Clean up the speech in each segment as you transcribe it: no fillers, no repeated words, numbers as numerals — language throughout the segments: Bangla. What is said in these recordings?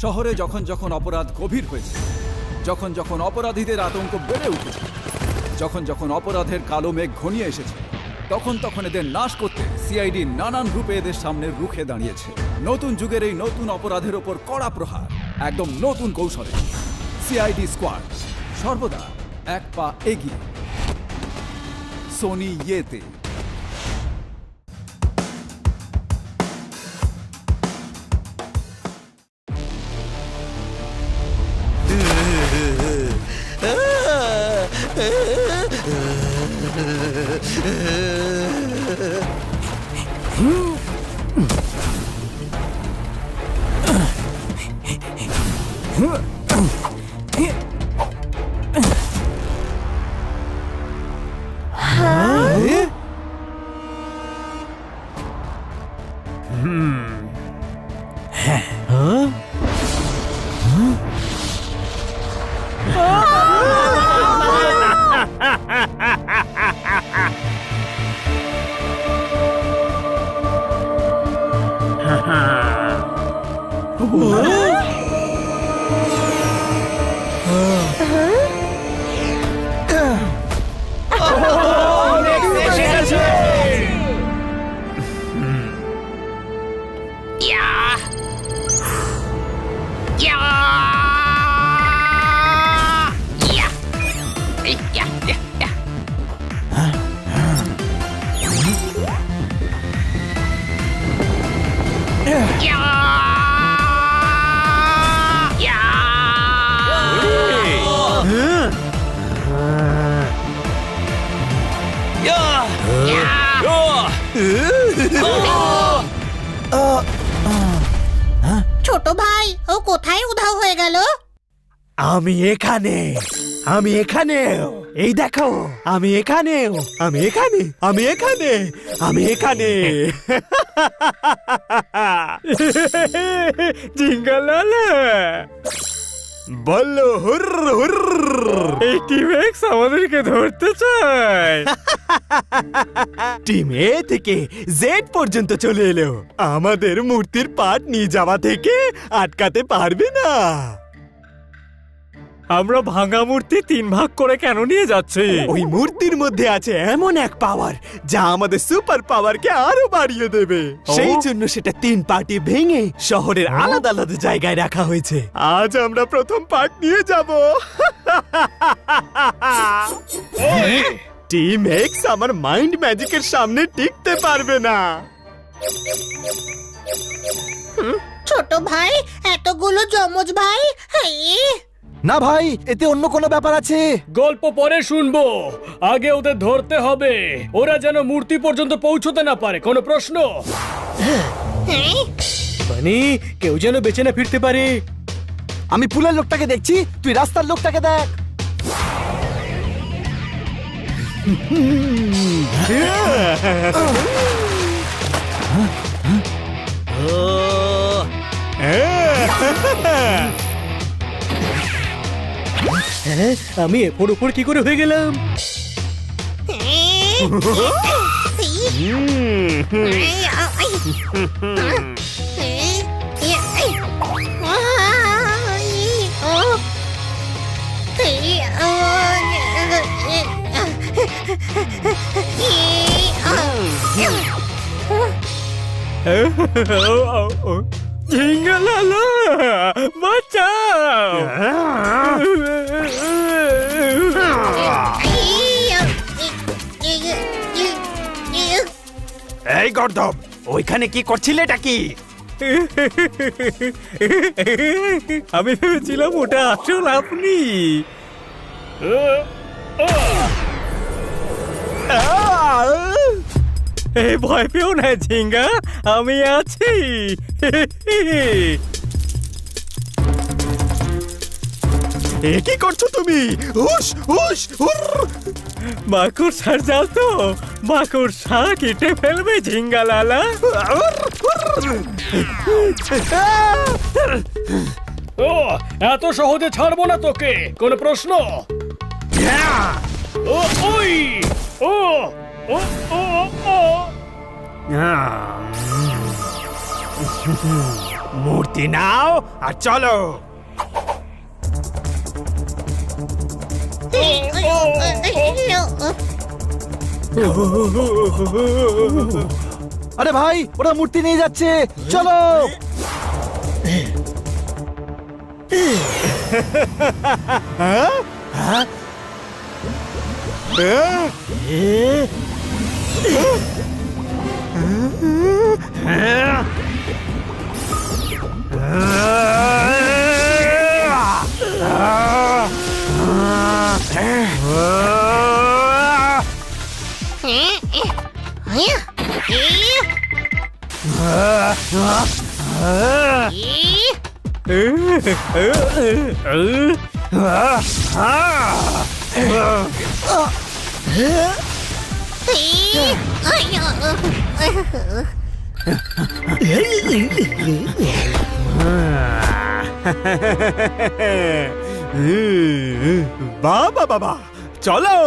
শহরে যখন যখন অপরাধ গভীর হয়েছে, যখন যখন অপরাধীদের আতঙ্ক বেড়ে উঠেছে, যখন যখন অপরাধের কালো মেঘ ঘনিয়ে এসেছে, তখন তখন এদের নাশ করতে সিআইডি নানান রূপে এদের সামনে রুখে দাঁড়িয়েছে। নতুন যুগের এই নতুন অপরাধের ওপর কড়া প্রহার, একদম নতুন কৌশলে সিআইডি স্কোয়াড সর্বদা এক পা এগিয়ে। সোনি ইয়েতে ছোট ভাই, ও কোথায় উধাও হয়ে গেল? আমি এখানে, আমি এখানে, এই দেখো, আমি এখানে, আমি এখানে, আমি এখানে, আমি এখানে। জিঙ্গালালা বললো হুর হুর, এই টিম এক্স আমাদেরকে ধরতে চায়। টিম এ থেকে জেড পর্যন্ত চলে এলো, আমাদের মূর্তির পার্ট নিয়ে যাওয়া থেকে আটকাতে পারবে না। আমরা ভাঙা মূর্তি 3 ভাগ করে কেন নিয়ে যাচ্ছি? ওই মূর্তির মধ্যে আছে এমন এক পাওয়ার যা আমাদের সুপার পাওয়ারকে আরো বাড়িয়ে দেবে। সেই জন্য সেটা 3 পার্টি ভেঙে শহরের আলাদা আলাদা জায়গায় রাখা হয়েছে। আজ আমরা প্রথম পার্ট নিয়ে যাব। টিম এক্স আমার মাইন্ড ম্যাজিকের সামনে টিকতে পারবে না। ছোট ভাই, এতগুলো যমজ ভাই, না ভাই, এতে অন্য কোনো ব্যাপার আছে। গল্প পরে শুনবো, আগে ওদের ধরতে হবে। ওরা যেন মূর্তি পর্যন্ত পৌঁছতে না পারে। কোনো প্রশ্ন? মানে কেউ যেন বেঁচে না ফিরতে পারে। আমি পুলের লোকটাকে দেখছি, তুই রাস্তার লোকটাকে দেখ। আমি এরপর উপর কি করে হয়ে গেলাম? জিঙ্গালালা বাঁচাও! এই গর্দব, ওইখানে কি করছিলেটা কি? আমি ভেবেছিলাম ওটা আসল আপনি। এই ভয় পেও না ঝিঙ্গা, আমি আছি। কি করছো তুমি? হুশ হুশ হুর! মাকড়সার জাল তো, মাকড়সা কেটে ফেলবে ঝিঙ্গালালা। ও, এত সহজে ছাড়বো না তোকে। কোনো প্রশ্ন? ও ওই ও ও ও ও মূর্তি নাও আর চলো। আরে ভাই, ওরা মূর্তি নিয়ে যাচ্ছে, চলো। বাবা বাবা, চলো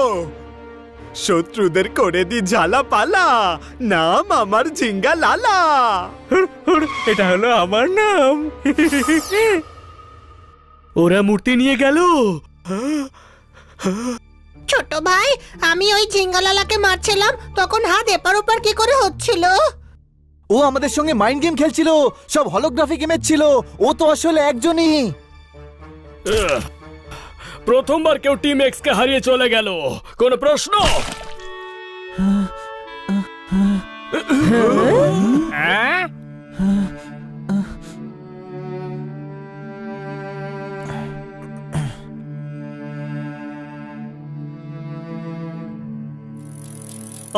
শত্রুদের করে দি ঝালা পালা। নাম আমার ঝিঙ্গা লালা। এটা হলো আমার নাম। ওরা মূর্তি নিয়ে গেল। ছোট ভাই, আমি ওই ঝিঙ্গালালাকে মারছিলাম, তখন হাত এপার ওপার কি করে হচ্ছিল? ও আমাদের সঙ্গে মাইন্ড গেম খেলছিল, সব হলোগ্রাফি গেমের ছিল। ও তো আসলে একজনই। প্রথমবার কেউ টিম এক্স কে হারিয়ে চলে গেল। কোন প্রশ্ন?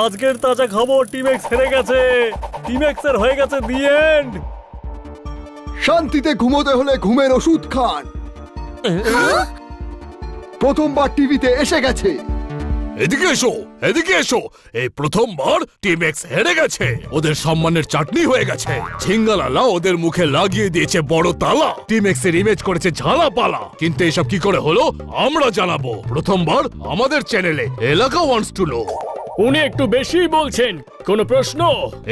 আজকের তাজা খবর, টিম এক্স হেরে গেছে। টিম এক্স এর হয়ে গেছে দি এন্ড। শান্তিতে ঘুমোতে হলে ঘুমের ওষুধ খান। প্রথমবার টিভিতে এসে গেছে। এদিকে এসো, এদিকে এসো। এই প্রথমবার টিম এক্স হেরে গেছে। ওদের সম্মানের চাটনি হয়ে গেছে। ঝিঙ্গালালা ওদের মুখে লাগিয়ে দিয়েছে বড় তালা। টিম এক্স এর ইমেজ করেছে ঝালা পালা। কিন্তু এসব কি করে হলো আমরা জানাবো প্রথমবার আমাদের চ্যানেলে। এলাকা ওয়ান্টস টু নো। উনি একটু বেশি বলছেন। কোন প্রশ্ন?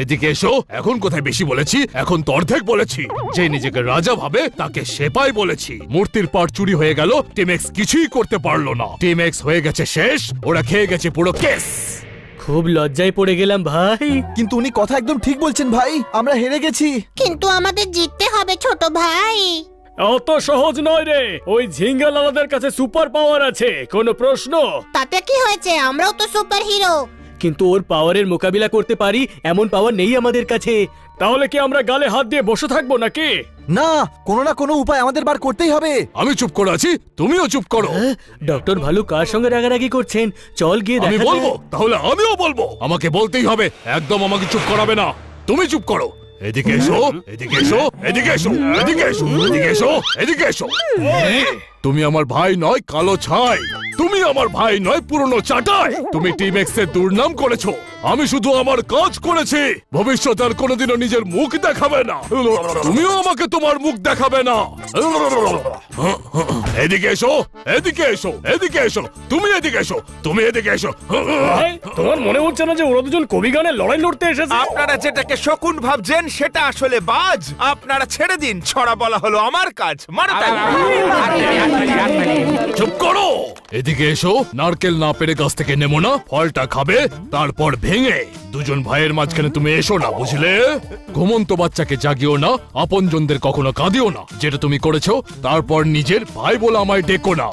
এদিকে এসো। এখন কোথায় বেশি বলেছি? এখন তো অর্ধেক বলেছি। যে নিজেকে রাজা ভাবে তাকে সেপাই বলেছি। মূর্তির পাট চুরি হয়ে গেল, টিম এক্স কিছুই করতে পারলো না। টিম এক্স হয়ে গেছে শেষ। ওরা খেয়ে গেছে পুরো কেস। খুব লজ্জায় পড়ে গেলাম ভাই। কিন্তু উনি কথা একদম ঠিক বলছেন ভাই, আমরা হেরে গেছি। কিন্তু আমাদের জিততে হবে ছোট ভাই। অত সহজ নয় রে। ওই ঝিঙ্গালালাদের কাছে সুপার পাওয়ার আছে। কোন প্রশ্ন? তাতে কি হয়েছে, আমরাও তো সুপার হিরো। কিন্তু ওর পাওয়ারের মোকাবিলা করতে পারি এমন পাওয়ার নেই আমাদের কাছে। তাহলে কি আমরা গালে হাত দিয়ে বসে থাকবো নাকি? না, কোনো না কোনো উপায় আমাদের বার করতেই হবে। আমি চুপ করে আছি, তুমিও চুপ করো। ডক্টর ভালু কার সঙ্গে রাগারাগি করছেন? চল গিয়ে আমি দেখা যাক। বলবো, তাহলে আমিও বলবো। আমাকে বলতেই হবে। একদম আমাকে চুপ করাবে না। তুমি চুপ করো। এদিকে এসো, এদিকে এসো, এদিকে এসো, এদিকে এসো, এদিকে এসো, এদিকে এসো। তুমি আমার ভাই নয় কালো ছাই। তুমি আমার ভাই নয় পুরনো চাটাই। তুমি টিম এক্স এর দুর্নাম করেছো। আমি শুধু আমার কাজ করেছি। ভবিষ্যতে আর কোনোদিনও নিজের মুখ দেখাবে না। তুমিও আমাকে তোমার মুখ দেখাবে না। এদিকে এসো, এদিকে এসো, এদিকে এসো। তুমি এদিকে এসো, তুমি এদিকে এসো। ভাই, তোমার মনে হচ্ছে না যে ওরা দুজন কবি গানে লড়াই লড়তে এসেছে? আপনারা যেটাকে শকুন ভাবছেন সেটা আসলে বাজ। আপনারা ছেড়ে দিন, ছড়া বলা হলো আমার কাজ। মারো তালি। চুপ করো। এদিকে এসো। নারকেল না পেরে গাছ থেকে নেমো না। ফলটা খাবে, তারপর ভেঙে। দুজন ভাইয়ের মাঝখানে তুমি এসো না, বুঝলে? ঘুমন্ত বাচ্চাকে জাগিও না, আপনজনদের কখনো কাঁদিও না। যেটা তুমি করেছো তারপর নিজের ভাই বলে আমায় ডেকো না।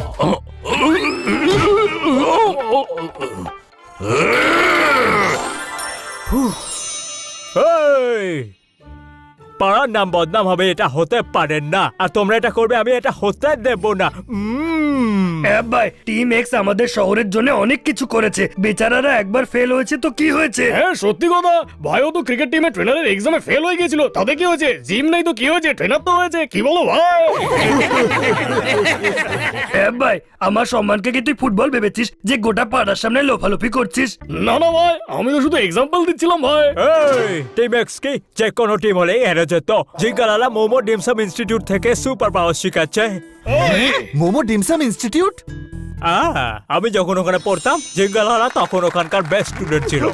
পাড়ার নাম বদনাম হবে, এটা হতে পারে না। আর তোমরা এটা করবে, আমি এটা হতে দেব না। ভাই, টিম এক্স আমাদের শহরের জন্য অনেক কিছু করেছে। বেচারারা একবার ফেল হয়েছে তো কি হয়েছে? হ্যাঁ, সত্যি কথা। ভাইও তো ক্রিকেট টিমের ট্রেনারের এক্সামে ফেল হয়ে গিয়েছিল। তাতে কি হয়েছে? জিম নাই তো কি হয়েছে? ট্রেনার তো হয়েছে। কি বলো ভাই? ভাই, আমার সম্মানকে কি তুই ফুটবল ভেবেছিস যে গোটা পাড়ার সামনে লোফালোফি করছিস? না না ভাই, আমি তো শুধু এক্সাম্পল দিচ্ছিলাম ভাই। টিম এক্স কি যে কোনো টিম হলেই হেরে যেত। জিঙ্গালালা মোমো ডিমসাম ইনস্টিটিউট থেকে সুপার পাওয়ার শিখাচ্ছে। Momo dim sum institute? আমি যখন ওখানে পড়তাম, জিঙ্গালালা তখন ওখানকার বেস্ট স্টুডেন্ট ছিল।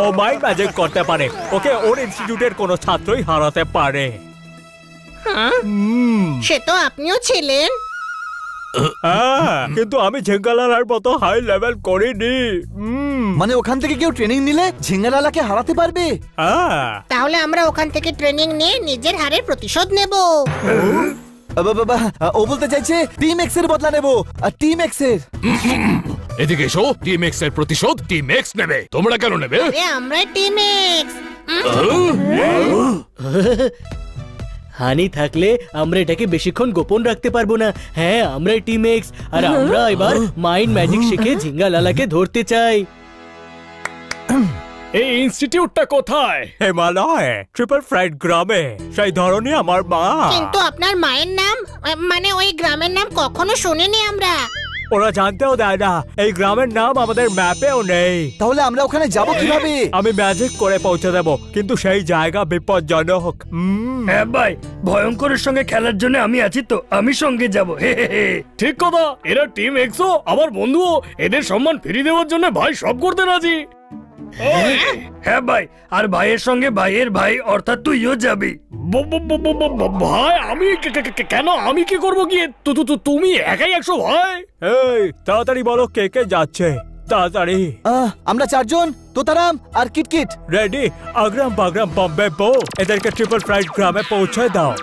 ও মাইন্ড ম্যাজিক করতে পারে। ওকে ওর ইনস্টিটিউটের কোনো ছাত্রই হারাতে পারে। সে তো আপনিও ছিলেন। কিন্তু আমি ঝিঙ্গালালার মতো হাই লেভেল করিনি। মানে ওখান থেকে কেউ ট্রেনিং নিলে ঝিঙ্গালালাকে হারাতে পারবে? তাহলে আমরা ওখান থেকে ট্রেনিং নিয়ে নিজের হারের প্রতিশোধ নেব। বাবা, ও বলতে চাইছে টিম এক্স এর বদলা নেব। আর টিম এক্স এর এদিকে এসো, টিম এক্স এর প্রতিশোধ টিম এক্স নেবে। তোমরা কেন নেবে? আমরা টিম এক্স। হানি থাকলে আমরা এটাকে বেশিক্ষণ গোপন রাখতে পারবো না। হ্যাঁ, আমরা টিম এক্স, আর আমরা এবার মাইন্ড ম্যাজিক শিখে ঝিঙ্গালালাকে ধরতে চাই। এই ইনস্টিটিউটটা কোথায়? হিমালয় ট্রিপল ফ্রাইড গ্রামে। সেই ধরনই আমার মা। কিন্তু আপনার মায়ের নাম, মানে ওই গ্রামের নাম কখনো শুনিনি আমরা। ওরা জানতেও দেয় না, এই গ্রামের নাম আমাদের ম্যাপেও নেই। তাহলে আমরা ওখানে যাব কিভাবে? আমি ম্যাজিক করে পৌঁছে দেব, কিন্তু সেই জায়গা বিপজ্জনক। হ্যাঁ ভাই, ভয়ঙ্করের সঙ্গে খেলার জন্য আমি আছি তো, আমি সঙ্গে যাব। ঠিক কথা, এরা টিম এক্সও আমার বন্ধুও। এদের সম্মান ফিরিয়ে দেওয়ার জন্য ভাই সব করতে রাজি। হ্যাঁ ভাই, আর ভাইয়ের সঙ্গে ভাইয়ের ভাই অর্থাৎ তুইও যাবি। ভাই আমি কেন? আমি কি করবো গিয়ে? তুমি একাই 100 ভাই। এই তাড়াতাড়ি বলো কে কে যাচ্ছে, তাড়াতাড়ি। আমরা 4 জন, তোতারাম আর কিটকিট। রেডি? আগ্রাম বাগ্রাম বম্বে বো, এদেরকে ট্রিপল ফ্রাইড গ্রামে পৌঁছে দাও।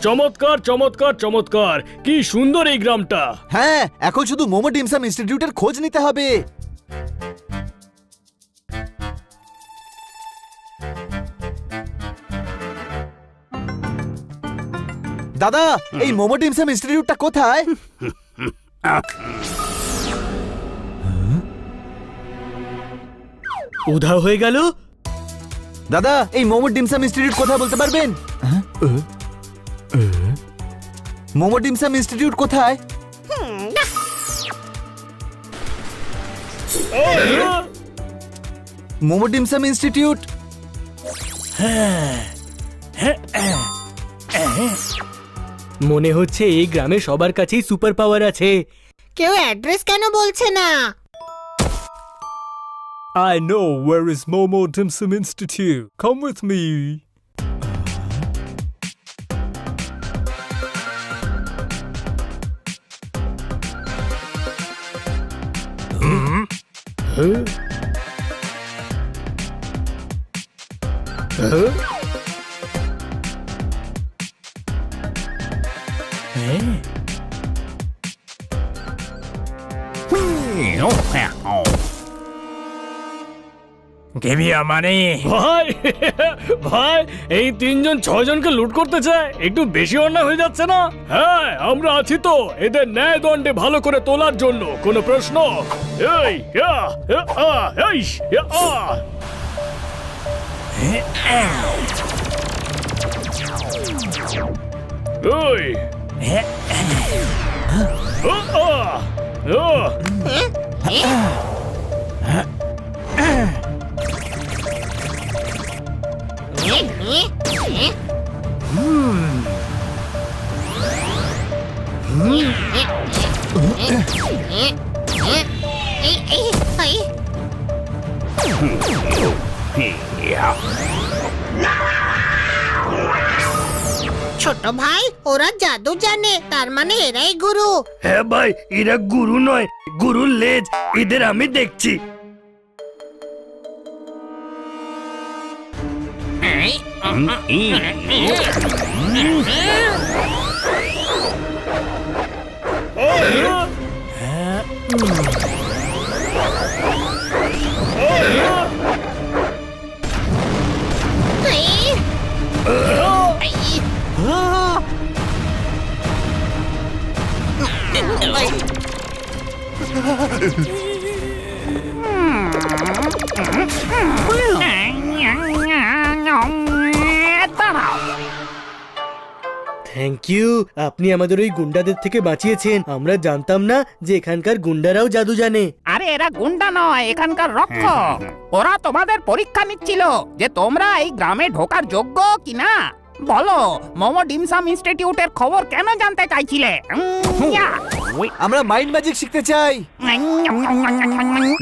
চমৎকার চমৎকার চমৎকার, কি সুন্দর এই গ্রামটা। হ্যাঁ, এখন শুধু মোমো ডিমসাম ইনস্টিটিউটের খোঁজ নিতে হবে। দাদা, এই মোমো ডিমসাম ইনস্টিটিউটটা কোথায়? উধাও হয়ে গেল। দাদা, এই মোমো ডিমসাম ইনস্টিটিউট কোথায় বলতে পারবেন? মোমো ডিমসাম ইনস্টিটিউট কোথায়? Momo dim sum institute. মনে হচ্ছে এই গ্রামে সবার কাছেই সুপার পাওয়ার আছে। কেউ অ্যাড্রেস কেন বলছে না? I know where is Momo Dim Sum Institute. Come with me. Give me your money. ভাই ভাই, এই 3 জন 6 জনকে লুট করতে চায়, একটু বেশি অন্যায় হয়ে যাচ্ছে না? হ্যাঁ, আমরা আছি তো এদের ন্যায় দণ্ডে ভালো করে তোলার জন্য। কোনো প্রশ্ন? এই ছোট ভাই, ওরা জাদু জানে, তার মানে এরাই গুরু। হ্যাঁ ভাই, এরা গুরু নয়, গুরুর লেজ। এদের আমি দেখছি। থ্যাংক ইউ, আপনি আমাদের ওই গুন্ডাদের থেকে বাঁচিয়েছেন। আমরা জানতাম না যে এখানকার গুন্ডারাও জাদু জানে। আরে এরা গুন্ডা নয়, এখানকার রক্ষক। ওরা তোমাদের পরীক্ষা নিচ্ছিল যে তোমরা এই গ্রামে ঢোকার যোগ্য কিনা। বলো, মোমো ডিমসাম ইনস্টিটিউটের খবর কেন জানতে চাইছিলে? আমরা মাইন্ড ম্যাজিক শিখতে চাই।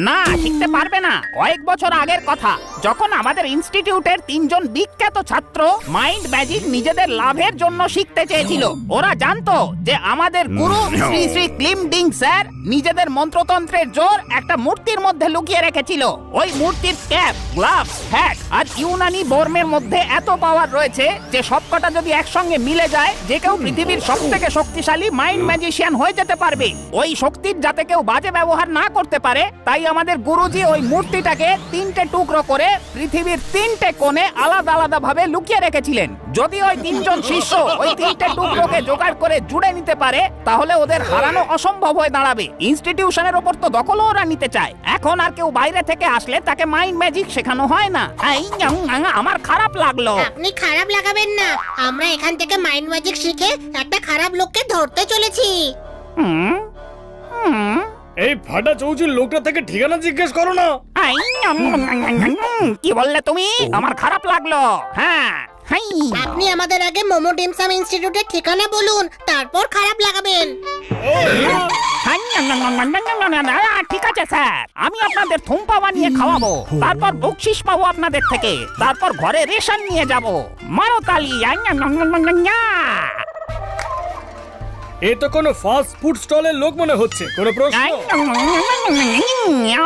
না, শিখতে পারবে না। কয়েক বছর আগের কথা, যখন আমাদের ইনস্টিটিউটের 3 জন বিখ্যাত ছাত্র মাইন্ড ম্যাজিক নিজেদের লাভের জন্য শিখতে চেয়েছিল। ওরা জানতো যে আমাদের গুরু Shri Shri claim ding sir নিজেদের মন্ত্রতন্ত্রের জোর একটা মূর্তির মধ্যে লুকিয়ে রেখেছিল। ওই মূর্তির ক্যাপ, গ্লাভস, হ্যাট আর ইউনানি বর্মের মধ্যে এত পাওয়ার রয়েছে যে সবকটা যদি একসঙ্গে মিলে যায়, যে কেউ পৃথিবীর সবথেকে শক্তিশালী মাইন্ড ম্যাজিশিয়ান হয়ে যেতে পারবে। ওই শক্তির যাতে কেউ বাজে ব্যবহার না করতে পারে, তাই আমাদের গুরুজি ওই মূর্তিটাকে 3টে টুকরো করে পৃথিবীর 3টে কোণে আলাদা আলাদা ভাবে লুকিয়ে রেখেছিলেন। যদি ওই 3 জন শিষ্য ওই 3টে টুকরোকে জোগাড় করে জুড়ে নিতে পারে, তাহলে ওদের হারানো অসম্ভব হয়ে দাঁড়াবে। ইনস্টিটিউশনের ওপর তো দখলও ওরা নিতে চায়। এখন আর কেউ বাইরে থেকে আসলে তাকে মাইন্ড ম্যাজিক শেখানো হয় না। আমার খারাপ লাগলো। আপনি খারাপ লাগাবেন না, আমরা এখান থেকে মাইন্ড ম্যাজিক শিখে একটা খারাপ লোককে ধরতে চলেছি। এই ফাটা চৌচির লোকটা থেকে ঠিকানা জিজ্ঞেস করো না। কি বললে তুমি? আমার খারাপ লাগলো। হ্যাঁ, আপনি আমাদের আগে মোমো ডিমসাম ইনস্টিটিউটের ঠিকানা বলুন, তারপর খারাপ লাগাবেন। ঠিক আছে স্যার, আমি আপনাদের থুম্পা বানিয়ে খাওয়াবো, তারপর বকশিস পাবো আপনাদের থেকে, তারপর ঘরে রেশন নিয়ে যাব। মারো তালি। এ তো কোনো ফাস্ট ফুড স্টলের লোক মনে হচ্ছে। কোনো প্রশ্ন?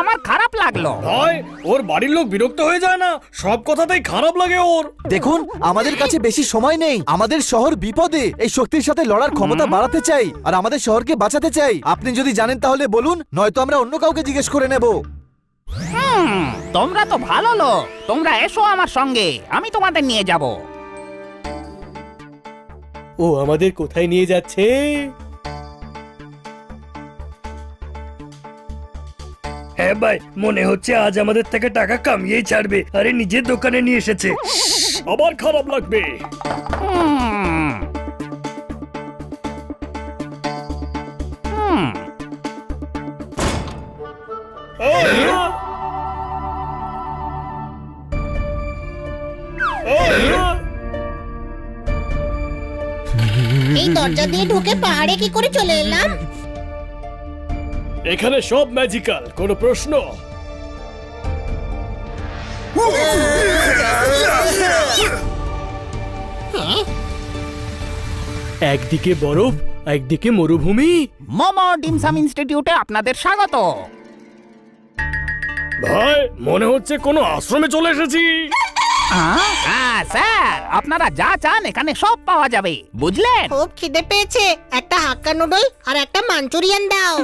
আমার খারাপ লাগলো। ভাই, ওর বাড়ির লোক বিরক্ত হয়ে যায় না? সব কথাতেই খারাপ লাগে ওর। দেখুন, আমাদের কাছে বেশি সময় নেই। আমাদের শহর বিপদে। এই শক্তির সাথে লড়ার ক্ষমতা বাড়াতে চাই আর আমাদের শহরকে বাঁচাতে চাই। আপনি যদি জানেন তাহলে বলুন, নয়তো আমরা অন্য কাউকে জিজ্ঞেস করে নেব। তোমরা তো ভালো লোক, তোমরা এসো আমার সঙ্গে, আমি তোমাদের নিয়ে যাব। ও আমাদের কোথায় নিয়ে যাচ্ছে? হ্যাঁ ভাই, মনে হচ্ছে আজ আমাদের থেকে টাকা কামিয়েই ছাড়বে। আরে নিজের দোকানে নিয়ে এসেছে। আবার খারাপ লাগবে। এই দরজা দিয়ে ঢুকে পাহাড়ে কি করে চলে এলাম? এখানে সব ম্যাজিক্যাল। কোনো প্রশ্ন? একদিকে বরফ, একদিকে মরুভূমি। মোমো ডিমসাম ইনস্টিটিউটে আপনাদের স্বাগত। ভাই, মনে হচ্ছে কোনো আশ্রমে চলে এসেছি। হ্যাঁ স্যার, আপনারা যা চান এখানে সব পাওয়া যাবে, বুঝলেন? খুব খিদে পেয়েছে, একটা হাক্কা নুডল আর একটা মাঞ্চুরিয়ান দাও।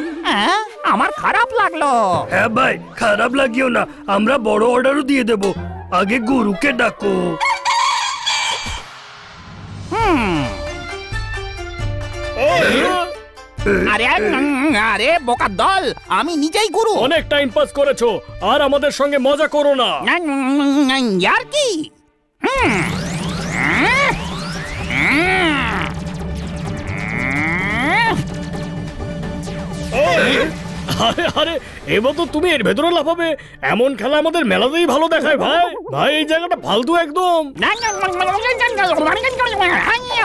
আমার খারাপ লাগলো। হ্যাঁ ভাই, খারাপ লাগিও না, আমরা বড় অর্ডারও দিয়ে দেব। আগে গুরুকে ডাকো। আরে বোকার দল, আমি নিজেই গুরু। অনেক টাইম পাস করেছো, আর আমাদের সঙ্গে মজা করো না। আর কি? আরে আরে, এবার তো তুমি এর ভেতরে লাফাবে। এমন খেলা আমাদের মেলাতেই ভালো দেখায়। ভাই ভাই, এই জায়গাটা ফালতু একদম।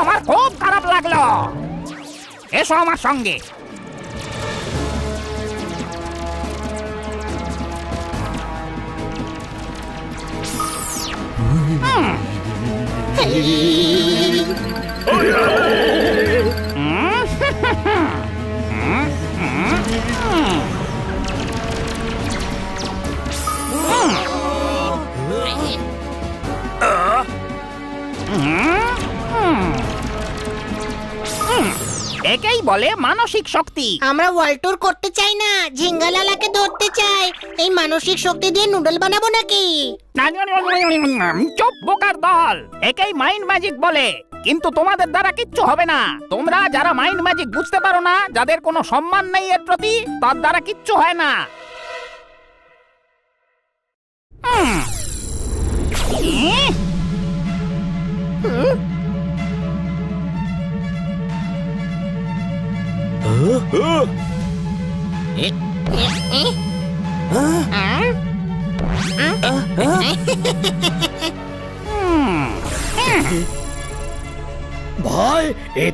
আমার খুব খারাপ লাগলো। এসো আমার সঙ্গে। একেই বলে মানসিক শক্তি। আমরা ওয়ার্ল্ড ট্যুর করতে চাই না, ঝিঙ্গালালাকে ধরতে চাই। এই মানসিক শক্তি দিয়ে নুডল বানাবো নাকি? চুপ বোকার দল, একেই মাইন্ড ম্যাজিক বলে। কিন্তু তোমাদের দ্বারা কিচ্ছু হবে না। তোমরা যারা মাইন্ড ম্যাজিক বুঝতে পারো না, যাদের কোনো সম্মান নেই এর প্রতি, তার দ্বারা কিচ্ছু হয় না।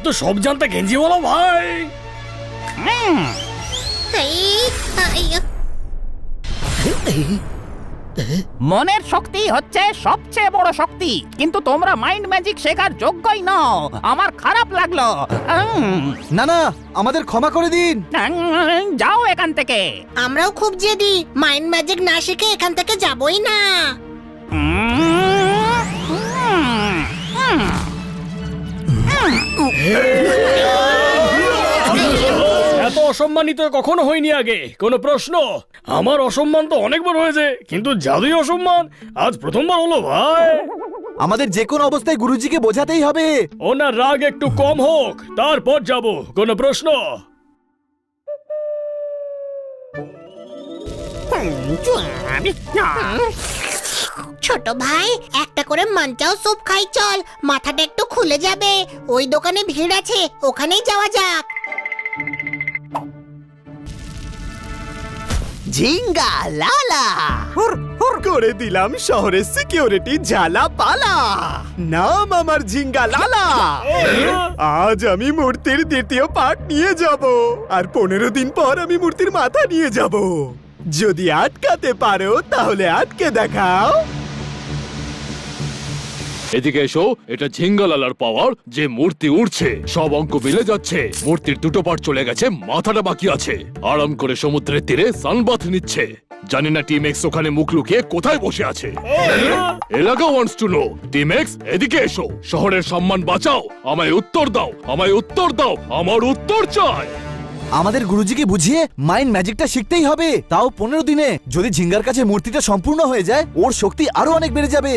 তো সব জানতে গেঞ্জি বলো ভাই। মনের শক্তি হচ্ছে সবচেয়ে বড় শক্তি, কিন্তু তোমরা মাইন্ড ম্যাজিক শেখার যোগ্যই নও। আমার খারাপ লাগলো। না না, আমাদের ক্ষমা করে দিন। যাও এখান থেকে। আমরাও খুব জেদি, মাইন্ড ম্যাজিক না শিখে এখান থেকে যাবই না। এত অসম্মানিত কখনো হয়নি আগে। কোনো প্রশ্ন? আমার অসম্মান তো অনেকবার হয়েছে, কিন্তু জাদুই অসম্মান আজ প্রথমবার হলো ভাই। আমাদের যে কোনো অবস্থায় গুরুজিকে বোঝাতেই হবে। ওনার রাগ একটু কম হোক, তারপর যাব। কোনো প্রশ্ন? ছোট ভাই, একটা করে মাঞ্চাও স্যুপ খাই চল, মাথাটা একটু খুলে যাবে। ওই দোকানে ভিড় আছে, ওখানেই যাওয়া যাক। ঝিঙ্গা লালা করে দিলাম শহরের সিকিউরিটি ঝালা পালা। নাম আমার ঝিঙ্গা লালা। আজ আমি মূর্তির দ্বিতীয় পার্ট নিয়ে যাব, আর 15 দিন পর আমি মূর্তির মাথা নিয়ে যাব। যদি আটকাতে পারো তাহলে আটকে দেখাও। এদিকে এসো, এটা ঝিঙ্গালালার পাওয়ার। যে মূর্তি উড়ছে সব অঙ্ক মিলে যাচ্ছে। মূর্তির দুটো পার্ট চলে গেছে, মাথাটা বাকি আছে। আরাম করে সমুদ্রের তীরে সানবাথ নিচ্ছে। জানি না টিম এক্স ওখানে মুখ লুকিয়ে কোথায় বসে আছে। এলাকা wants to know. Team x এদিকে এসো, শহরের সম্মান বাঁচাও। আমায় উত্তর দাও, আমায় উত্তর দাও, আমার উত্তর চাই। আমাদের গুরুজিকে বুঝিয়ে মাইন্ড ম্যাজিকটা শিখতেই হবে, তাও 15 দিনে। যদি ঝিঙ্গার কাছে মূর্তিটা সম্পূর্ণ হয়ে যায়, ওর শক্তি আরো অনেক বেড়ে যাবে।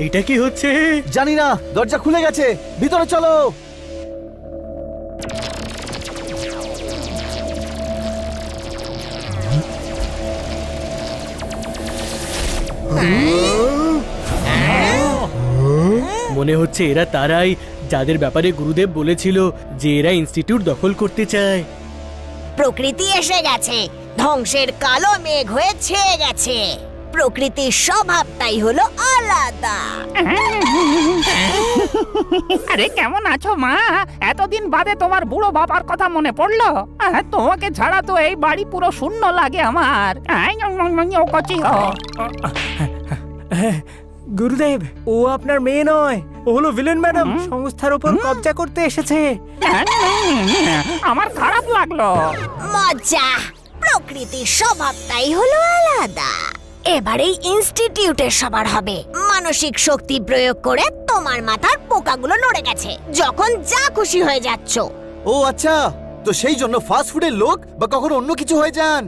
এটা কি হচ্ছে? জানি না, দরজা খুলে গেছে, ভিতরে চলো। মনে হচ্ছে এরা তারাই যাদের ব্যাপারে গুরুদেব বলেছিল যে এরা ইনস্টিটিউট দখল করতে চায়। প্রকৃতি এসে গেছে, ধ্বংসের কালো মেঘ হয়ে ছেয়ে গেছে। প্রকৃতির স্বভাবটাই হলো আলাদা। আরে কেমন আছো মা? এতদিন বাদে তোমার বুড়ো বাবার কথা মনে পড়লো। তোমাকে ছাড়া তো এই বাড়ি পুরো শূন্য লাগে আমার। গুরুদেব, ও আপনার মেয়ে নয়, ও হলো ভিলেন ম্যাডাম। সংস্থার উপর কবজা করতে এসেছে। আমার খারাপ লাগলো। মজা, প্রকৃতির স্বভাবটাই হলো আলাদা। এবারে ইনস্টিটিউটের সবার হবে। মানসিক শক্তি প্রয়োগ করে তোমার মাথার পোকাগুলো নড়ে গেছে, যখন যা খুশি হয়ে যাচ্ছ। ও আচ্ছা, তো সেই জন্য ফাস্ট ফুডের লোক বা কখনো অন্য কিছু হয়ে যান।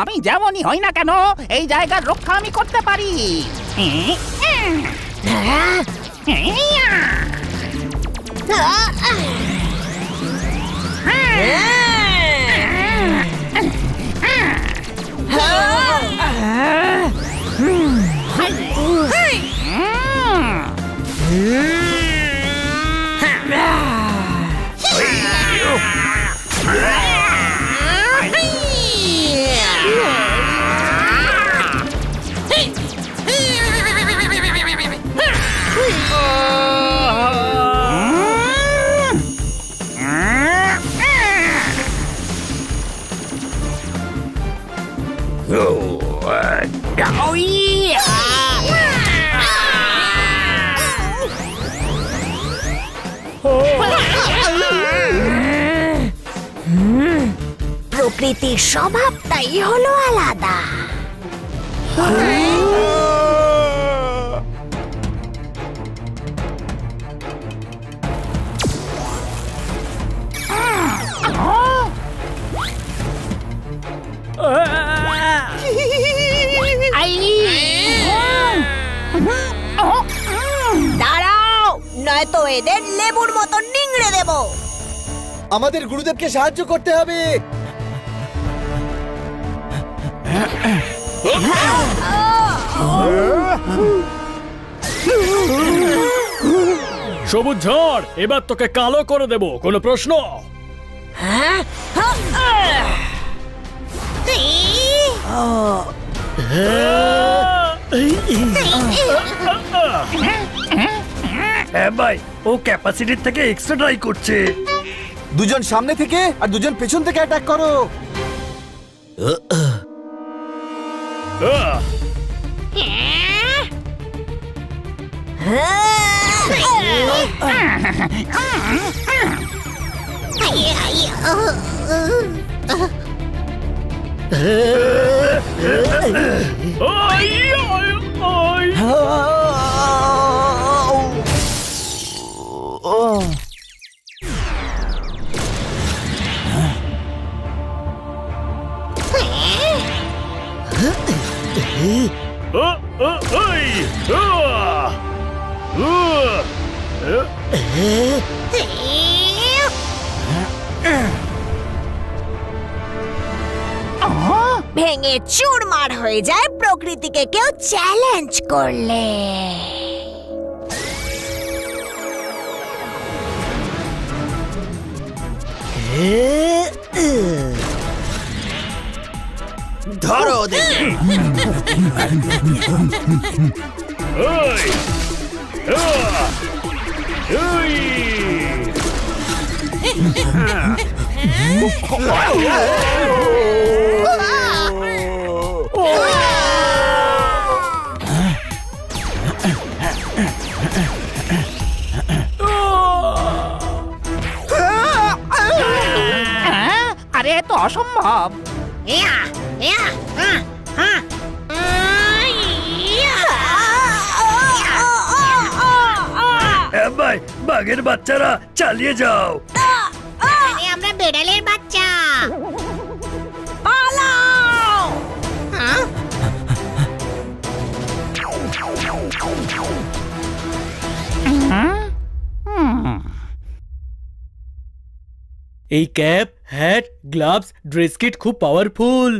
আমি যেমনই হই না কেন, এই জায়গার রক্ষা আমি করতে পারি। প্রকৃতির স্বভাবটাই হলো আলাদা। দাঁড়াও, নয়তো এদের লেবুর মতো নিংড়ে দেব। আমাদের গুরুদেবকে সাহায্য করতে হবে। সবুজ ঝড়, এবার তোকে কালো করে দেব, কোনো প্রশ্ন? হ্যাঁ ভাই, ও ক্যাপাসিটির থেকে এক্সট্রা ট্রাই করছে। দুজন সামনে থেকে আর দুজন পেছন থেকে অ্যাটাক করো। ভেঙে চুরমার হয়ে যায় প্রকৃতিকে কেউ চ্যালেঞ্জ করলে। ধরো ওদের। আরে এ তো অসম্ভব। হ্যাঁ ভাই, বাঘের বাচ্চারা চালিয়ে যাও। আরে আমরা বেড়ালের বাচ্চা। পালাও! এই cap, hat, gloves, dress kit খুব পাওয়ারফুল।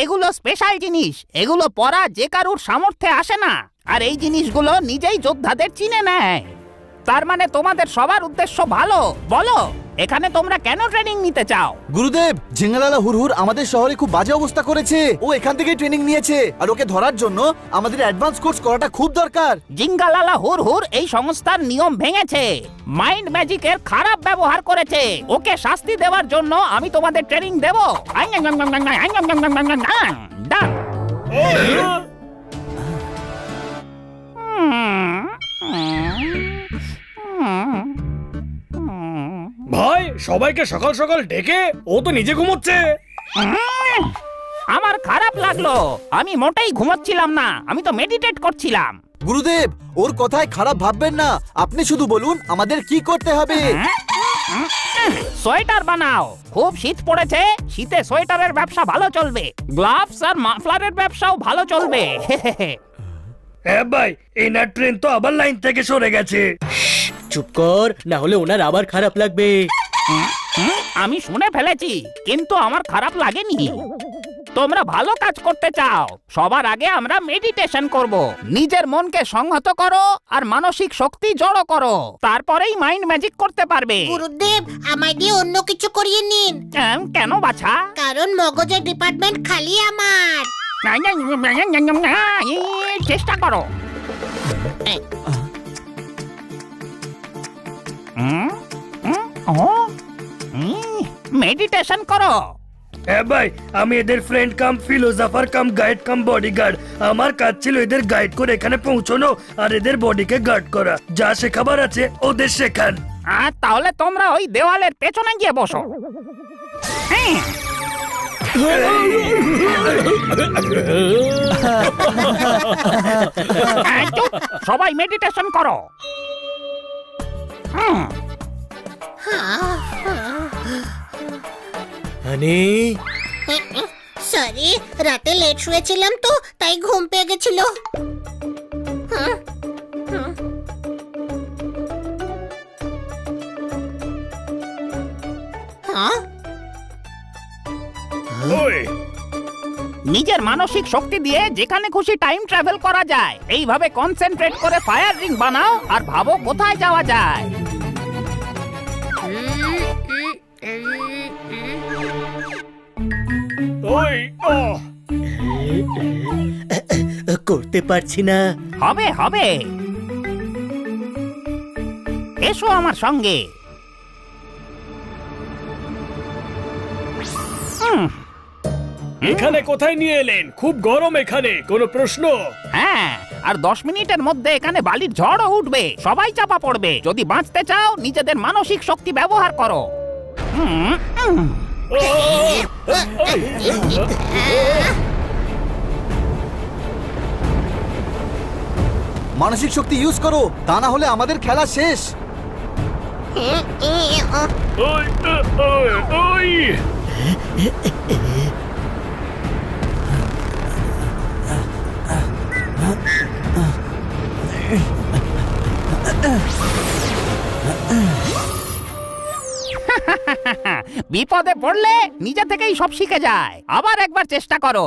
এগুলো স্পেশাল জিনিস, এগুলো পরা যে কারুর সামর্থ্যে আসে না, আর এই জিনিসগুলো নিজেই যোদ্ধাদের চিনে নেয়। তার মানে তোমাদের সবার উদ্দেশ্য ভালো। বলো, এখানে তোমরা কেন ট্রেনিং নিতে চাও? গুরুদেব, ঝিঙ্গালালা হুরহুর আমাদের শহরে খুব বাজে অবস্থা করেছে। ও এখান থেকেই ট্রেনিং নিয়েছে, আর ওকে ধরার জন্য আমাদের অ্যাডভান্স কোর্স করাটা খুব দরকার। জিঙ্গালালা হুরহুর এই সংস্থার নিয়ম ভেঙেছে, মাইন্ড ম্যাজিকের খারাপ ব্যবহার করেছে। ওকে শাস্তি দেওয়ার জন্য আমি তোমাদের ট্রেনিং দেব। ডান। ভাই, সবাইকে সকাল সকাল ডেকে ও তো নিজে ঘুমোচ্ছে। আমার খারাপ লাগলো, আমি মোটেই ঘুমাচ্ছিলাম না, আমি তো মেডিটেট করছিলাম। গুরুদেব, ওর কথায় খারাপ ভাববেন না, আপনি শুধু বলুন আমাদের কি করতে হবে। সোয়েটার বানাও, খুব শীত পড়েছে, শীতে সোয়েটারের ব্যবসা ভালো চলবে। গ্লাভস আর মাফলারের ব্যবসাও ভালো চলবে। হ্যাঁ ভাই, এনার ট্রেন তো আবার লাইন থেকে সরে গেছে। চুপ কর, না হলে ওনার আবার খারাপ লাগবে। আমি শুনে ফেলেছি, কিন্তু আমার খারাপ লাগেনি। তোমরা ভালো কাজ করতে চাও, সবার আগে আমরা মেডিটেশন করব। নিজের মনকে সংহত করো আর মানসিক শক্তি জড়ো করো, তারপরেই মাইন্ড ম্যাজিক করতে পারবে। গুরুদেব, আমায় দিয়ে অন্য কিছু করিয়ে নিন। কেন বাছা? কারণ মগজের ডিপার্টমেন্ট খালি আমার। চেষ্টা করো। মেডিটেশন করো। হ্যাঁ ভাই, আমি এদের ফ্রেন্ড কাম ফিলোসফার কাম গাইড কাম বডিগার্ড। আমার কাজ ছিল এদের গাইড করে এখানে পৌঁছানো আর এদের বডিকে গার্ড করা। যা শেখাবার আছে ওদের শেখান। তাহলে তোমরা ওই দেওয়ালের পেছনে গিয়ে বসো। সবাই মেডিটেশন করো। সরি, রাতে লেট শুয়েছিলাম তো, তাই ঘুম পেয়ে গেছিল। নিজের মানসিক শক্তি দিয়ে যেখানে খুশি টাইম ট্রাভেল করা যায়। এইভাবে কনসেন্ট্রেট করে ফায়ার রিং বানাও আর ভাবো কোথায় যাওয়া যায়। ওই করতে পারছি না। হবে হবে, এসো আমার সঙ্গে। এখানে কোথায় নিয়ে এলেন? খুব গরম এখানে, কোনো প্রশ্ন? হ্যাঁ, আর 10 মিনিটের মধ্যে এখানে বালির ঝড়ও উঠবে, সবাই চাপা পড়বে। যদি বাঁচতে চাও নিজেদের মানসিক শক্তি ব্যবহার করো। মানসিক শক্তি ইউজ করো, তা না হলে আমাদের খেলা শেষ। ওই ওই বিপদে পড়লে নিজে থেকেই সব শিখে যায়। আবার একবার চেষ্টা করো।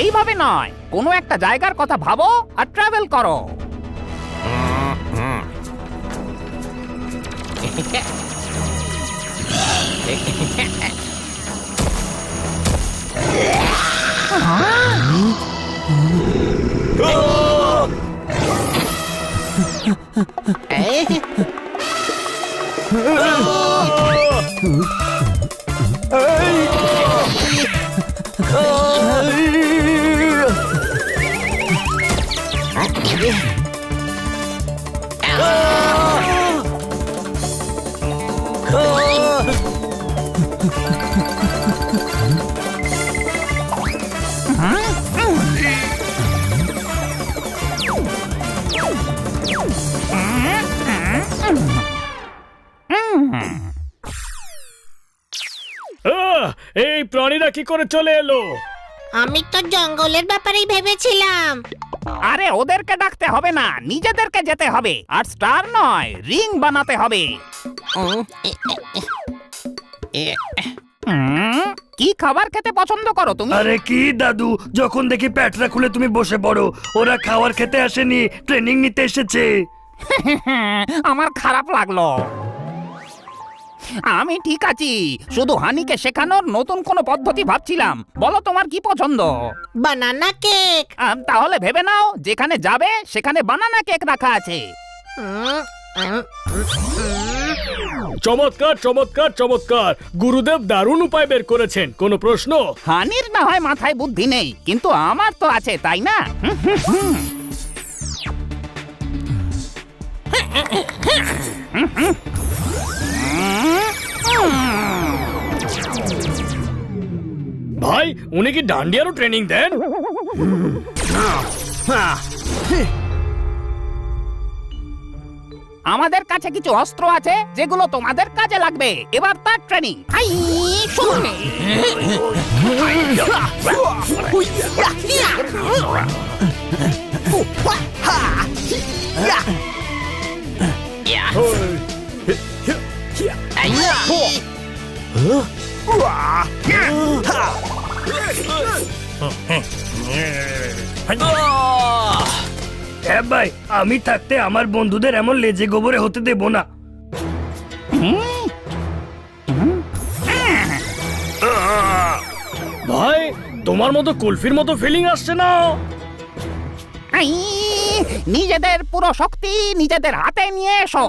এইভাবে নয়, কোনো একটা জায়গার কথা ভাবো আর ট্রাভেল করো। এই প্রাণীরা কি করে চলে এলো? আমি তো জঙ্গলের ব্যাপারেই ভেবেছিলাম। আরে ওদেরকে ডাকতে হবে না, নিজেদেরকে যেতে হবে। আর স্টার নয়, রিং বানাতে হবে। কি খাবার খেতে পছন্দ করো তুমি? আরে কি দাদু, যখন দেখি প্যাটরা খুলে তুমি বসে পড়ো। ওরা খাবার খেতে আসেনি, ট্রেনিং নিতে এসেছে। আমার খারাপ লাগলো। আমি ঠিক আছি, শুধু হানিকে শেখানোর নতুন কোনো পদ্ধতি ভাবছিলাম। বলো তোমার কি পছন্দ? Banana cake. তাহলে ভেবে নাও, যেখানে যাবে সেখানে বানানা কেক রাখা আছে। চমৎকার চমৎকার চমৎকার, গুরুদেব দারুণ উপায় বের করেছেন। কোনো প্রশ্ন? হানির না হয় মাথায় বুদ্ধি নেই, কিন্তু আমার তো আছে, তাই না? ভাই, উনি কি ডান্ডিয়ারও ট্রেনিং দেন? আমাদের কাছে কিছু অস্ত্র আছে যেগুলো তোমাদের কাজে লাগবে। এবার তার ট্রেনিং। হ্যাঁ ভাই, আমি থাকতে আমার বন্ধুদের এমন লেজে গোবরে হতে দেব না। ভাই, তোমার মতো কুলফির মতো ফিলিং আসছে না। নিজেদের পুরো শক্তি নিজেদের হাতে নিয়ে এসো।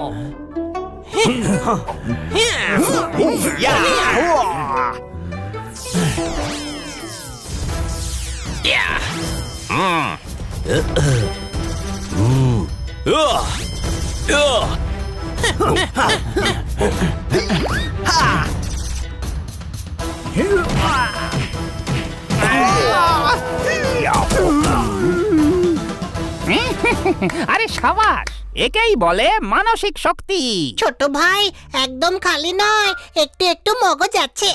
আরে সাবাস, একেই বলে মানসিক শক্তি। ছোট ভাই, একদম খালি নয়, একটু একটু মগজ আছে।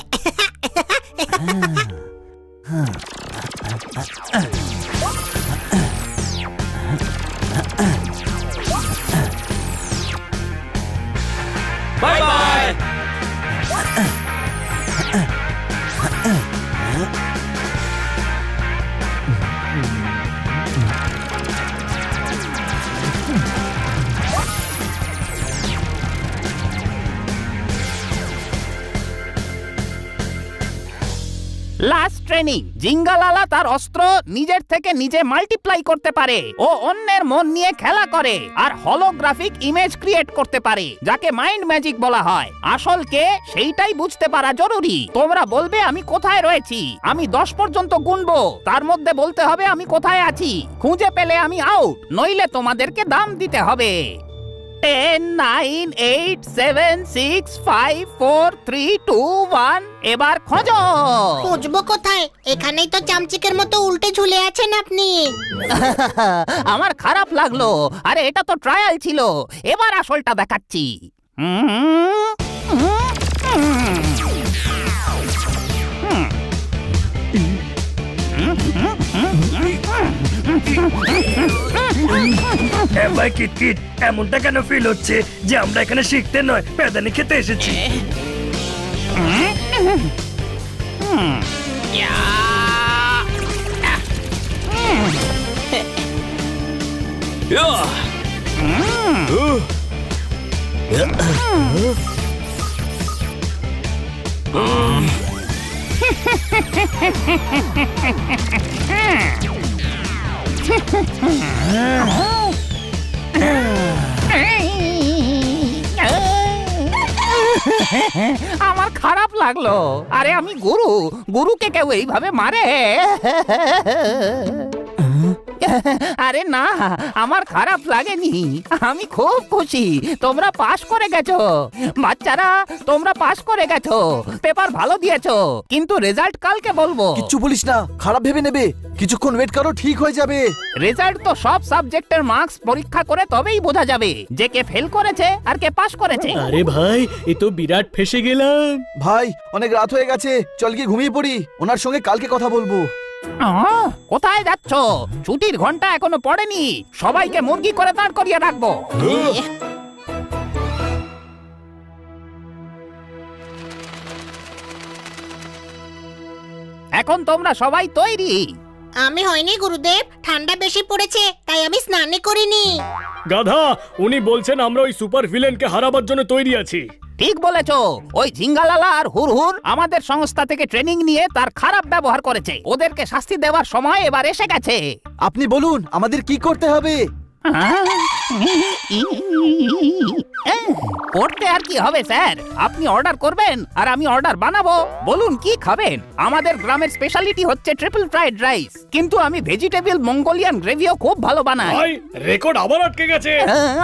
লাস্ট ট্রেনিং, জিঙ্গালালা তার অস্ত্র নিজের থেকে নিজে মাল্টিপ্লাই করতে পারে। ও অন্যের মন নিয়ে খেলা করে আর হলোগ্রাফিক ইমেজ ক্রিয়েট করতে পারে, যাকে মাইন্ড ম্যাজিক বলা হয়। আসল কে সেইটাই বুঝতে পারা জরুরি। তোমরা বলবে আমি কোথায় রয়েছি, আমি 10 পর্যন্ত গুনবো, তার মধ্যে বলতে হবে আমি কোথায় আছি। খুঁজে পেলে আমি আউট, নইলে তোমাদেরকে দাম দিতে হবে। 10, 9, 8, 7, 6, 5, 4, 3, 2, 1। এবার খোঁজো। খুঁজবো কোথায়? এখানেই তো চামচিকের মতো উল্টে ঝুলে আছেন আপনি। আমার খারাপ লাগলো। আরে এটা তো ট্রায়াল ছিল, এবার আসলটা দেখাচ্ছি। ভাই কিটকিট, এমনটা কেন ফিল হচ্ছে যে আমরা এখানে শিখতে নয় প্যাদানি খেতে এসেছি? আমার খারাপ লাগলো। আরে আমি গুরু, গুরুকে কেউ এইভাবে মারে? আরে না, আমার খারাপ লাগেনি, আমি খুব খুশি। তোমরা পাস করে গেছো বাচ্চারা, তোমরা পাস করে গেছো। পেপার ভালো দিয়েছো, কিন্তু রেজাল্ট কালকে বলবো। কিচ্ছু বলিস না, খারাপ ভেবে নেবে। কিছুক্ষণ ওয়েট করো, ঠিক হয়ে যাবে। রেজাল্ট তো সব সাবজেক্টের মার্কস পরীক্ষা করে তবেই বোঝা যাবে যে কে ফেল করেছে আর কে পাস করেছে। আরে ভাই, এ তো বিরাট ফেসে গেলাম। ভাই অনেক রাত হয়ে গেছে, চল গিয়ে ঘুমিয়ে পড়ি। ওনার সঙ্গে কালকে কথা বলবো। কোথায় যাচ্ছ? ছুটির ঘন্টা এখনো পড়েনি, সবাইকে মুরগি করে দাঁড় করিয়ে রাখবো। এখন তোমরা সবাই তৈরি? আমি হয়নি গুরুদেব, ঠান্ডা বেশি পড়েছে তাই আমি স্নানই করিনি। গাধা, উনি বলছেন আমরা ওই সুপার ভিলেনকে হারাবার জন্য তৈরি আছি। ঠিক বলেছো। ওই ঝিঙ্গালালা আর হুরহুর আমাদের সংস্থা থেকে ট্রেনিং নিয়ে তার খারাপ ব্যবহার করেছে। ওদেরকে শাস্তি দেওয়ার সময় এবার এসে গেছে। আপনি বলুন আমাদের কি করতে হবে? করতে আর কি হবে স্যার, আপনি অর্ডার করবেন আর আমি অর্ডার বানাবো। বলুন কি খাবেন? আমাদের গ্রামের স্পেশালিটি হচ্ছে ট্রিপল ফ্রাইড রাইস, কিন্তু আমি ভেজিটেবল মঙ্গোলিয়ান গ্রেভিও খুব ভালো বানাই। রেকর্ড আবার আটকে গেছে।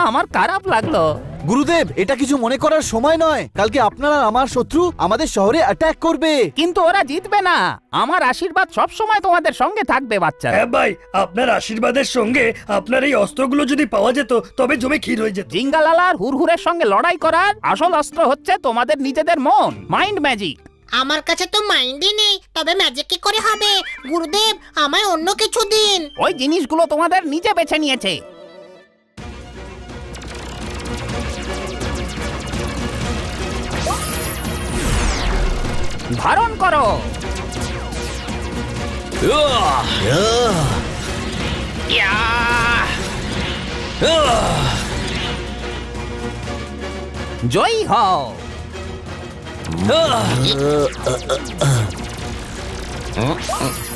আমার খারাপ লাগলো। গুরুদেব, এটা কিছু মনে করার সময় নয়। কালকে আপনারা আমার শত্রু আমাদের শহরে অ্যাটাক করবে। কিন্তু ওরা জিতবে না। আমার আশীর্বাদ সব সময় তোমাদের সঙ্গে থাকবে বাচ্চারা। হ্যাঁ ভাই, আপনার আশীর্বাদের সঙ্গে আপনার এই অস্ত্রগুলো যদি পাওয়া যেত তবে জমে ক্ষীর হয়ে যেত। জিঙ্গালালা আর হুরহুরের সঙ্গে লড়াই করার আসল অস্ত্র হচ্ছে তোমাদের নিজেদের মন, মাইন্ড ম্যাজিক। আমার কাছে তো মাইন্ডই নেই, তবে ম্যাজিক কি করে হবে? গুরুদেব, আমায় অন্য কিছু দিন। ওই জিনিসগুলো তোমাদের নিজে বেছে নিয়েছে। ধারণ করো। জয়ী হও।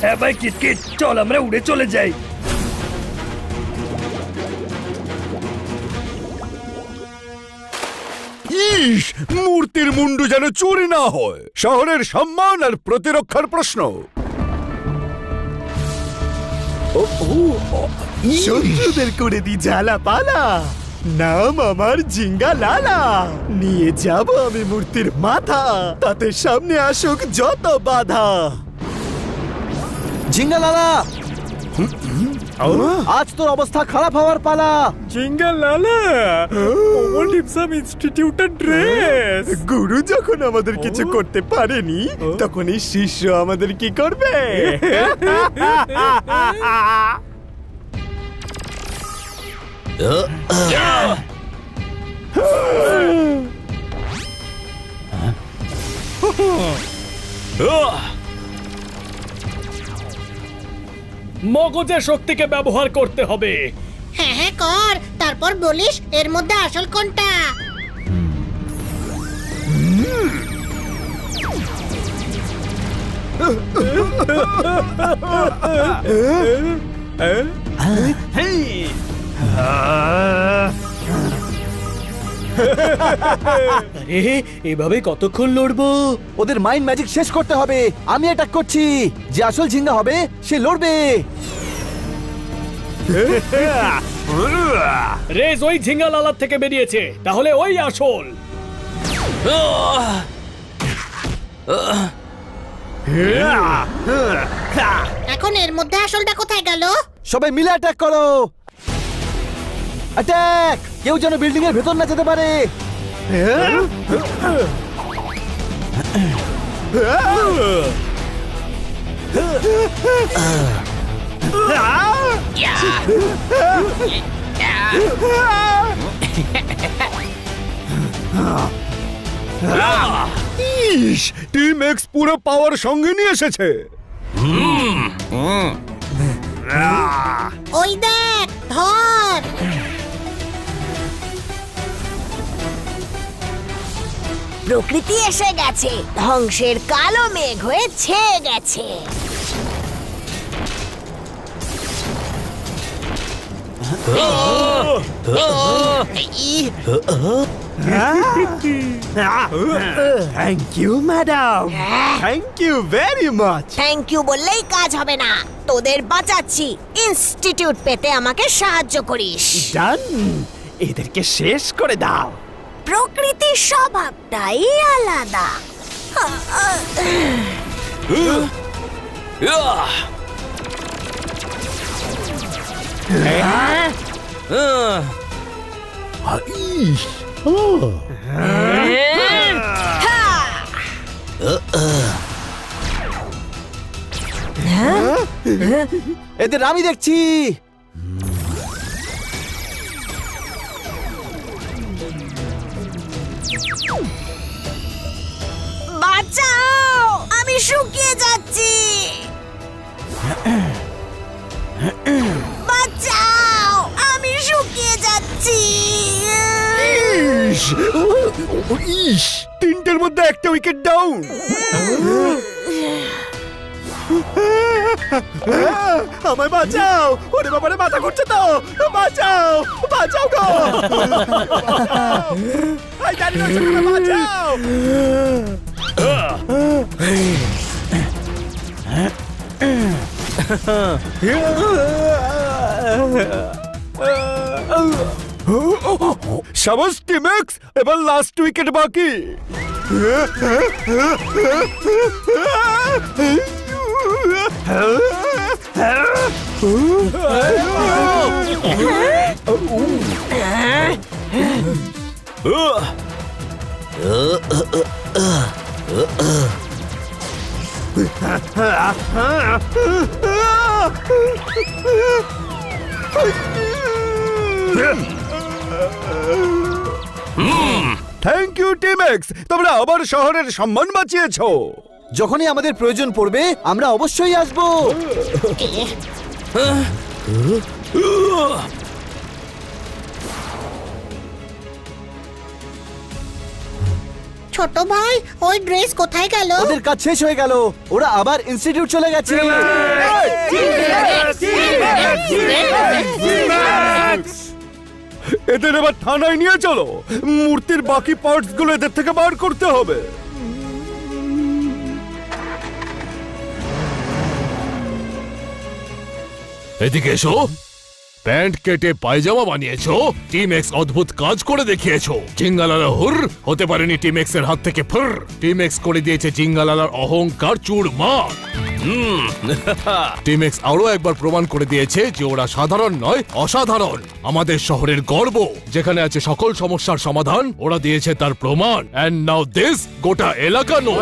হ্যাঁ ভাই কিটকিট, চল আমরা উড়ে চলে যাই। ইস, মূর্তির মুন্ডু যেন চুরি না হয়। শহরের সম্মান আর প্রতিরক্ষার প্রশ্ন। শত্রুদের করে দি জ্বালা পালা। নাম আমার জিঙ্গা লালা। নিয়ে যাব আমি মূর্তির মাথা, তাতে সামনে আসুক যত বাধা। জিঙ্গা লালা, আজ তোর অবস্থা খারাপ হওয়ার পালা। জিঙ্গা লালা, ওমর ডিপসাম ইনস্টিটিউটের ড্রেস। গুরু যখন আমাদের কিছু করতে পারেনি, তখন এই শিষ্য আমাদের কি করবে? মগজের শক্তিকে ব্যবহার করতে হবে। হ্যাঁ হ্যাঁ কর, তারপর বলিস এর মধ্যে আসল কোনটা। আরে এভাবে কতক্ষণ লড়বো? ওদের মাইন্ড ম্যাজিক শেষ করতে হবে। আমি অ্যাটাক করছি। যে আসল ঝিঙ্গা হবে সে লড়বে। রেজ ওই ঝিঙ্গা লালার থেকে বেরিয়েছে, তাহলে ওই আসল। এখন এর মধ্যে আসলটা কোথায় গেল? সবাই মিলে অ্যাটাক করো। অ্যাটাক! কেউ যেন বিল্ডিং এর ভেতর না যেতে পারে। ইস, টিম এক্স পুরো পাওয়ার সঙ্গে নিয়ে এসেছে। ওই দেখ, ধর। প্রকৃতি এসে গেছে, ধ্বংসের কালো মেঘ হয়ে ছেয়ে গেছে। Thank you madam, thank you very much. Thank you বললেই কাজ হবে না, তোদের বাঁচাচ্ছি। ইনস্টিটিউট পেতে আমাকে সাহায্য করিস। ডান, এদেরকে শেষ করে দাও। প্রকৃতির স্বভাবটাই আলাদা। এদের আমি দেখছি। বাঁচাও, আমি শুকিয়ে যাচ্ছি। বাঁচাও, আমি শুকিয়ে যাচ্ছি। ইস, তিনটের মধ্যে একটা উইকেট ডাউন। আমায় বাঁচাও, ওরে বাবারে মাথা ঘুরছে তো, বাঁচাও, বাঁচাও গো। এই জানি না, বাঁচাও। সাবাস টিম এক্স, এবার লাস্ট উইকেট বাকি। থ্যাংক ইউ টিম এক্স, তোমরা আবার শহরের সম্মান বাঁচিয়েছো। যখনই আমাদের প্রয়োজন পড়বে আমরা অবশ্যই আসবো। ছোট ভাই, ওই ড্রেস কোথায় গেল? ওদের কাজ শেষ হয়ে গেল, ওরা আবার ইনস্টিটিউট চলে গেছে। এদের এবার থানায় নিয়ে চলো। মূর্তির বাকি পার্টস গুলো এদের থেকে বার করতে হবে। এদিকে এসো। প্যান্ট কেটে পায়জামা বানিয়েছো, টিম এক্স অদ্ভুত কাজ করে দেখিয়েছো। জিঙ্গালালা হুর হতে পারেনি টিম এক্স এর হাত থেকে ফুর। টিম এক্স করে দিয়েছে জিঙ্গালালার অহংকার চুরমার। টিম এক্স আরো একবার প্রমাণ করে দিয়েছে যে ওরা সাধারণ নয়, অসাধারণ। আমাদের শহরের গর্ব, যেখানে আছে সকল সমস্যার সমাধান, ওরা দিয়েছে তার প্রমাণ। এন্ড নাও দিস গোটা এলাকা নো